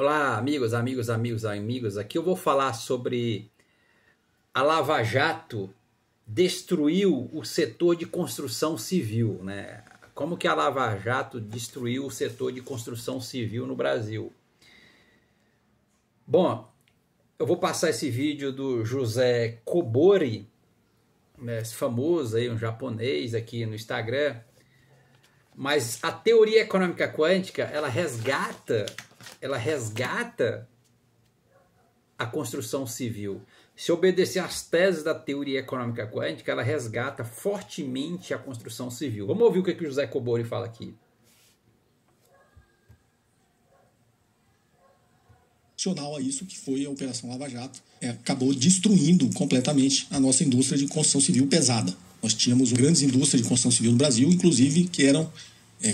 Olá, amigos. Aqui eu vou falar sobre a Lava Jato destruiu o setor de construção civil, né? Como que a Lava Jato destruiu o setor de construção civil no Brasil? Bom, eu vou passar esse vídeo do José Kobori, né, famoso aí, um japonês aqui no Instagram, mas a teoria econômica quântica, ela resgata a construção civil. Se obedecer às teses da teoria econômica quântica, ela resgata fortemente a construção civil. Vamos ouvir o que o José Kobori fala aqui. A isso que foi a Operação Lava Jato, acabou destruindo completamente a nossa indústria de construção civil pesada. Nós tínhamos grandes indústrias de construção civil no Brasil, inclusive que eram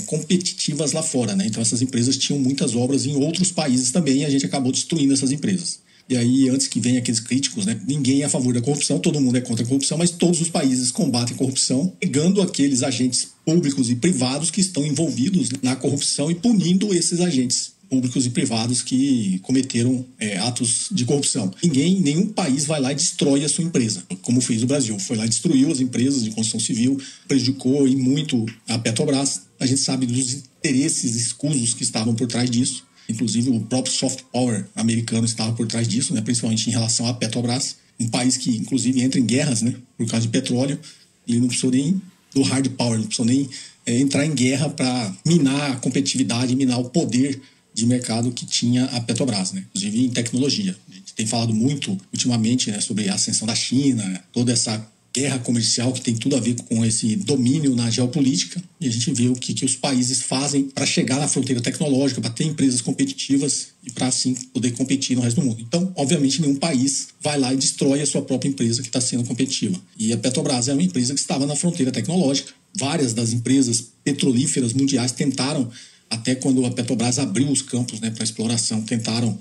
competitivas lá fora, né? Então essas empresas tinham muitas obras em outros países também e a gente acabou destruindo essas empresas. E aí, antes que venham aqueles críticos, né? Ninguém é a favor da corrupção, todo mundo é contra a corrupção, mas todos os países combatem a corrupção, pegando aqueles agentes públicos e privados que estão envolvidos na corrupção e punindo esses agentes públicos e privados que cometeram atos de corrupção. Nenhum país vai lá e destrói a sua empresa, como fez o Brasil. Foi lá e destruiu as empresas de construção civil, prejudicou e muito a Petrobras. A gente sabe dos interesses escusos que estavam por trás disso. Inclusive o próprio soft power americano estava por trás disso, né, principalmente em relação à Petrobras. Um país que, inclusive, entra em guerras, né, por causa de petróleo. E não precisou nem do hard power, não precisou nem entrar em guerra para minar a competitividade, minar o poder de mercado que tinha a Petrobras, né? Inclusive em tecnologia. A gente tem falado muito ultimamente, né, sobre a ascensão da China, toda essa guerra comercial que tem tudo a ver com esse domínio na geopolítica, e a gente vê o que os países fazem para chegar na fronteira tecnológica, para ter empresas competitivas e para assim poder competir no resto do mundo. Então, obviamente, nenhum país vai lá e destrói a sua própria empresa que está sendo competitiva. E a Petrobras é uma empresa que estava na fronteira tecnológica. Várias das empresas petrolíferas mundiais tentaram, até quando a Petrobras abriu os campos, né, para exploração, tentaram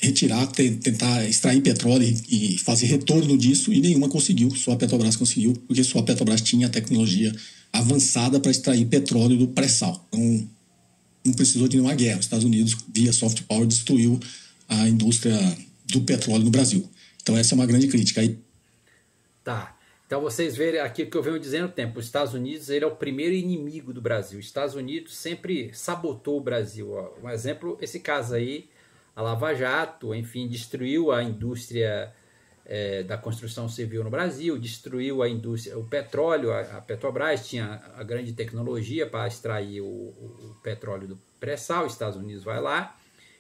retirar, tentar extrair petróleo e fazer retorno disso, e nenhuma conseguiu, só a Petrobras conseguiu, porque só a Petrobras tinha a tecnologia avançada para extrair petróleo do pré-sal. Então, não precisou de nenhuma guerra. Os Estados Unidos, via soft power, destruiu a indústria do petróleo no Brasil. Então, essa é uma grande crítica. Tá. Então vocês verem aqui o que eu venho dizendo há tempo. Os Estados Unidos, ele é o primeiro inimigo do Brasil. Os Estados Unidos sempre sabotou o Brasil. Um exemplo, esse caso aí, a Lava Jato, enfim, destruiu a indústria da construção civil no Brasil, destruiu a indústria, o petróleo. A Petrobras tinha a grande tecnologia para extrair o petróleo do pré-sal. Os Estados Unidos vai lá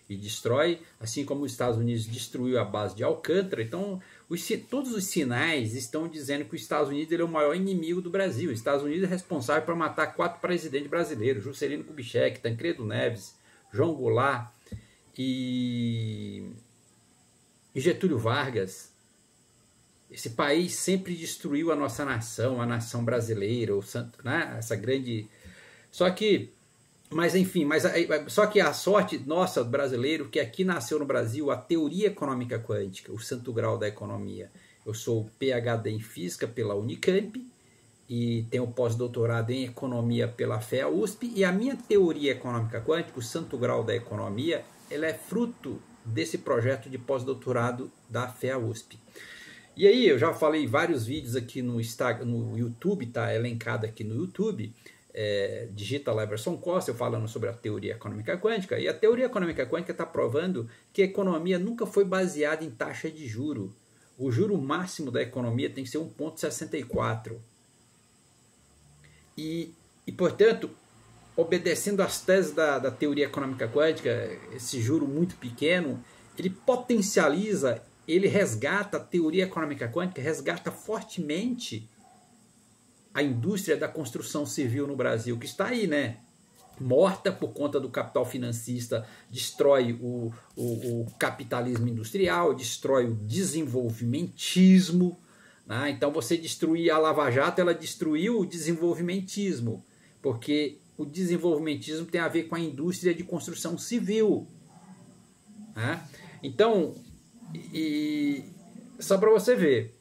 e destrói, assim como os Estados Unidos destruiu a base de Alcântara. Então, todos os sinais estão dizendo que os Estados Unidos ele é o maior inimigo do Brasil. Os Estados Unidos é responsável por matar 4 presidentes brasileiros: Juscelino Kubitschek, Tancredo Neves, João Goulart e Getúlio Vargas. Esse país sempre destruiu a nossa nação, a nação brasileira, né? Essa grande... Só que a sorte nossa, brasileiro, que aqui nasceu no Brasil a teoria econômica quântica, o santo grau da economia. Eu sou PhD em física pela Unicamp e tenho pós-doutorado em economia pela FEA-USP, e a minha teoria econômica quântica, o santo grau da economia, ela é fruto desse projeto de pós-doutorado da FEA-USP. E aí, eu já falei vários vídeos aqui no YouTube, tá elencado aqui no YouTube. Digita lá Everson Costa, eu falando sobre a teoria econômica quântica, e a teoria econômica quântica está provando que a economia nunca foi baseada em taxa de juro. O juro máximo da economia tem que ser 1,64. E, portanto, obedecendo às teses da teoria econômica quântica, esse juro muito pequeno, ele potencializa, ele resgata a teoria econômica quântica, resgata fortemente a indústria da construção civil no Brasil, que está aí, né? Morta por conta do capital financista, destrói o capitalismo industrial, destrói o desenvolvimentismo, né? Então, você destruir a Lava Jato, ela destruiu o desenvolvimentismo, porque o desenvolvimentismo tem a ver com a indústria de construção civil, né? Então, só para você ver.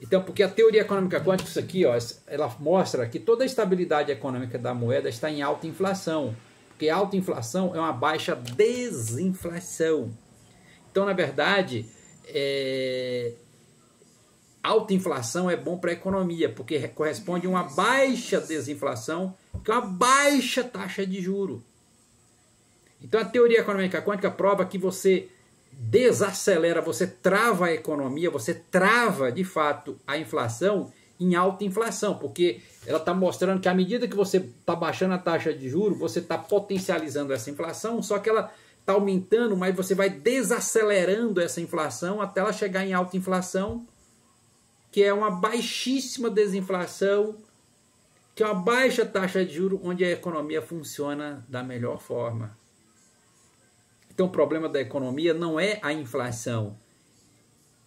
Então, porque a teoria econômica quântica, isso aqui, ó, ela mostra que toda a estabilidade econômica da moeda está em alta inflação. Porque alta inflação é uma baixa desinflação. Então, na verdade, alta inflação é bom para a economia, porque corresponde a uma baixa desinflação, que é uma baixa taxa de juros. Então, a teoria econômica quântica prova que você desacelera, você trava a economia, você trava, de fato, a inflação em alta inflação, porque ela está mostrando que à medida que você está baixando a taxa de juros, você está potencializando essa inflação, só que ela está aumentando, mas você vai desacelerando essa inflação até ela chegar em alta inflação, que é uma baixíssima desinflação, que é uma baixa taxa de juros, onde a economia funciona da melhor forma. Então o problema da economia não é a inflação,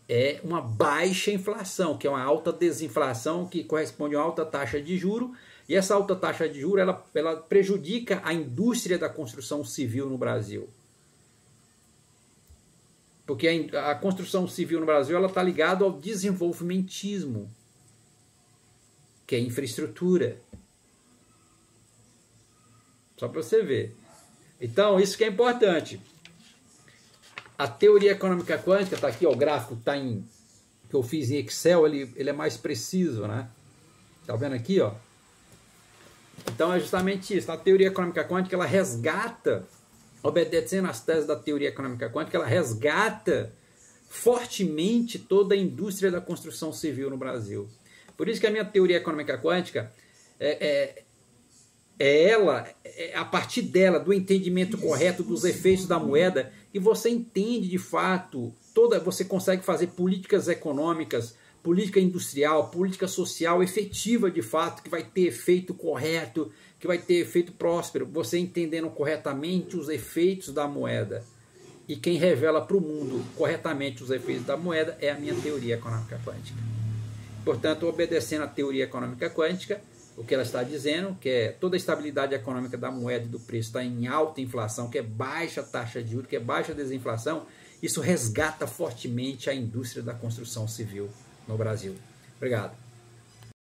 é uma baixa inflação, que é uma alta desinflação, que corresponde a uma alta taxa de juros, e essa alta taxa de juros ela prejudica a indústria da construção civil no Brasil. Porque a construção civil no Brasil está ligada ao desenvolvimentismo, que é infraestrutura. Só para você ver. Então, isso que é importante. A teoria econômica quântica, está aqui, ó, o gráfico tá que eu fiz em Excel, ele é mais preciso, né? Tá vendo aqui, ó? Então é justamente isso. A teoria econômica quântica, ela resgata, obedecendo às teses da teoria econômica quântica, ela resgata fortemente toda a indústria da construção civil no Brasil. Por isso que a minha teoria econômica quântica a partir dela, do entendimento correto dos efeitos da moeda, e você entende de fato, você consegue fazer políticas econômicas, política industrial, política social efetiva de fato, que vai ter efeito correto, que vai ter efeito próspero, você entendendo corretamente os efeitos da moeda. E quem revela para o mundo corretamente os efeitos da moeda é a minha teoria econômica quântica. Portanto, obedecendo à teoria econômica quântica, o que ela está dizendo, que é toda a estabilidade econômica da moeda e do preço está em alta inflação, que é baixa taxa de juros, que é baixa desinflação, isso resgata fortemente a indústria da construção civil no Brasil. Obrigado.